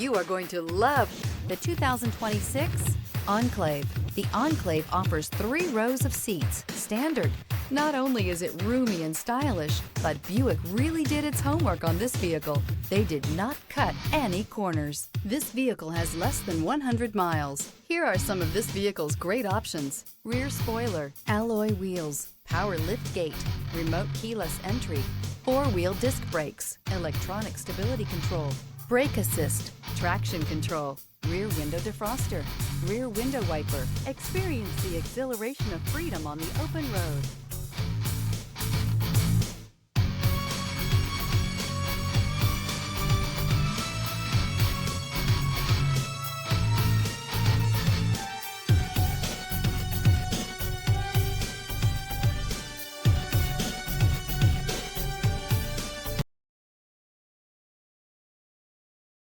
You are going to love the 2026 Enclave. The Enclave offers 3 rows of seats, standard. Not only is it roomy and stylish, but Buick really did its homework on this vehicle. They did not cut any corners. This vehicle has less than 100 miles. Here are some of this vehicle's great options: rear spoiler, alloy wheels, power lift gate, remote keyless entry, 4-wheel disc brakes, electronic stability control, brake assist, traction control, rear window defroster, rear window wiper. Experience the exhilaration of freedom on the open road.